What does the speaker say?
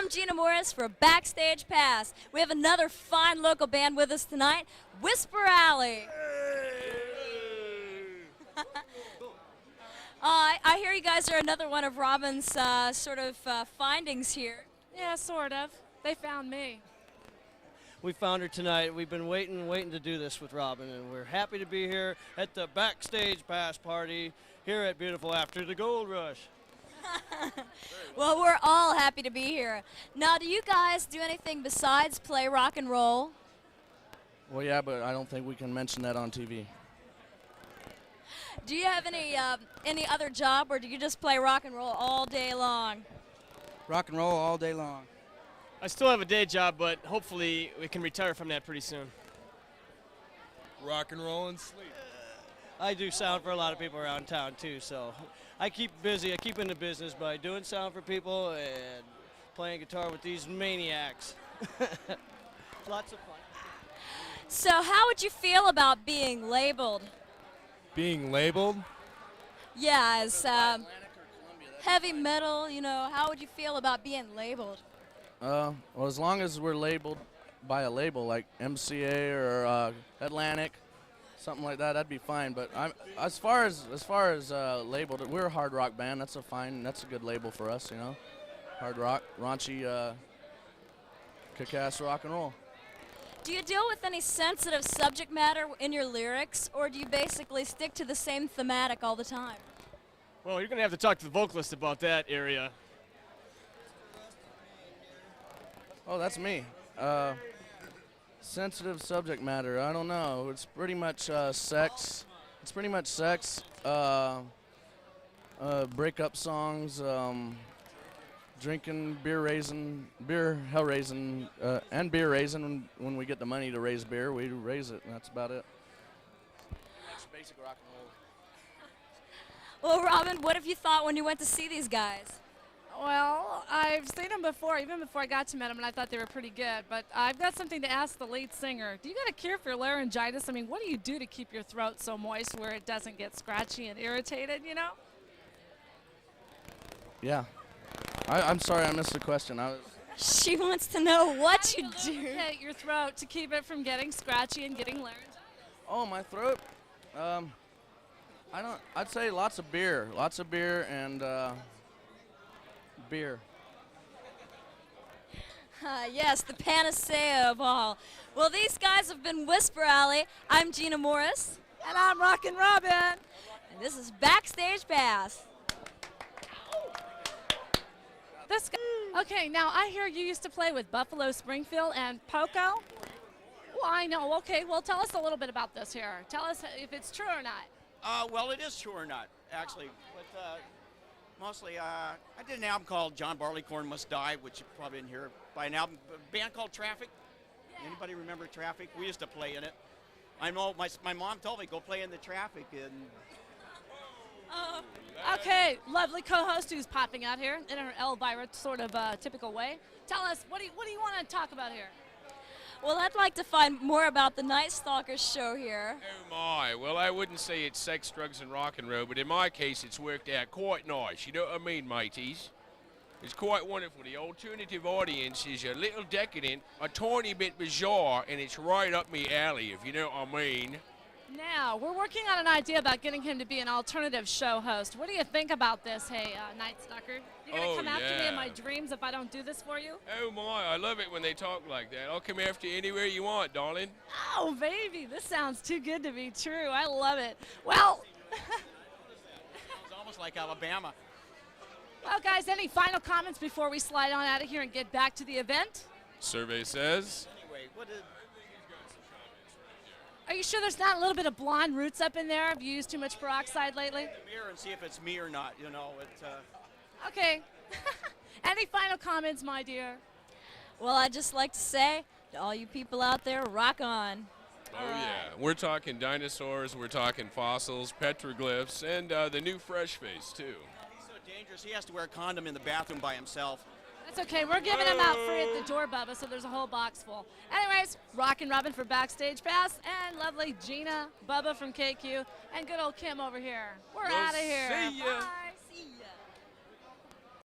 I'm Gina Morris for Backstage Pass. We have another fine local band with us tonight, Whisper Alley. I hear you guys are another one of Robin's findings here. Yeah, sort of. They found me. We found her tonight. We've been waiting to do this with Robin, and we're happy to be here at the Backstage Pass party here at beautiful After the Gold Rush. Well, we're all happy to be here. Now, do you guys do anything besides play rock and roll? Well, yeah, but I don't think we can mention that on TV. Do you have any other job, or do you just play rock and roll all day long? Rock and roll all day long. I still have a day job, but hopefully we can retire from that pretty soon. Rock and roll and sleep. I do sound for a lot of people around town too, so I keep busy. I keep in the business by doing sound for people and playing guitar with these maniacs. Lots of fun. So how would you feel about being labeled? Being labeled? Yeah, as heavy metal, you know, how would you feel about being labeled? Well, as long as we're labeled by a label like MCA or Atlantic, something like that, that'd be fine. But as far as labeled, we're a hard rock band. That's a good label for us, you know. Hard rock, raunchy, kick-ass rock and roll. Do you deal with any sensitive subject matter in your lyrics, or do you basically stick to the same thematic all the time? Well, you're going to have to talk to the vocalist about that area. Oh, that's me. Sensitive subject matter, I don't know. It's pretty much sex. It's pretty much sex, breakup songs, drinking, beer hell raising, and beer raising. When we get the money to raise beer, we raise it, and that's about it. That's basic rock and roll. Well, Robin, what have you thought when you went to see these guys? Well, I've seen them before, even before I got to meet them, and I thought they were pretty good. But I've got something to ask the lead singer. Do you got a cure for laryngitis? I mean, what do you do to keep your throat so moist where it doesn't get scratchy and irritated, you know? Yeah. I'm sorry I missed the question. She wants to know what you do. Lubricate your throat to keep it from getting scratchy and getting laryngitis. Oh, my throat? I'd say lots of beer and beer. Yes, the panacea of all. Well, these guys have been Whisper Alley. I'm Gina Morris. And I'm Rockin' Robin. And this is Backstage Pass. This guy. Okay, now I hear you used to play with Buffalo Springfield and Poco. Well, I know. Okay, well, tell us a little bit about this here. Tell us if it's true or not. Well, it is true or not, actually. But mostly, I did an album called John Barleycorn Must Die, which you probably didn't hear, by an album, a band called Traffic. Yeah. Anybody remember Traffic? We used to play in it. I know my mom told me, go play in the Traffic. And okay, lovely co-host who's popping out here in her Elvira sort of typical way. Tell us, what do you want to talk about here? Well, I'd like to find more about the Night Stalkers show here. Oh my, well I wouldn't say it's sex, drugs and rock and roll, but in my case it's worked out quite nice, you know what I mean, mateys? It's quite wonderful. The alternative audience is a little decadent, a tiny bit bizarre, and it's right up me alley, if you know what I mean. Now, we're working on an idea about getting him to be an alternative show host. What do you think about this, hey, Night Stalker? You gonna come after me in my dreams if I don't do this for you? Oh my, I love it when they talk like that. I'll come after you anywhere you want, darling. Oh, baby, this sounds too good to be true. I love it. Well, it's almost like Alabama. Well, guys, any final comments before we slide on out of here and get back to the event? Survey says. Anyway, what is... Are you sure there's not a little bit of blonde roots up in there? Have you used too much peroxide lately? Mirror and see if it's me or not, you know. Okay. Any final comments, my dear? Well, I'd just like to say to all you people out there, rock on. Oh, yeah. We're talking dinosaurs, we're talking fossils, petroglyphs, and the new fresh face, too. He's so dangerous, he has to wear a condom in the bathroom by himself. That's okay. We're giving them out free at the door, Bubba, so there's a whole box full. Anyways, Rockin' Robin for Backstage Pass, and lovely Gina, Bubba from KQ, and good old Kim over here. We're out of here. See ya. Bye.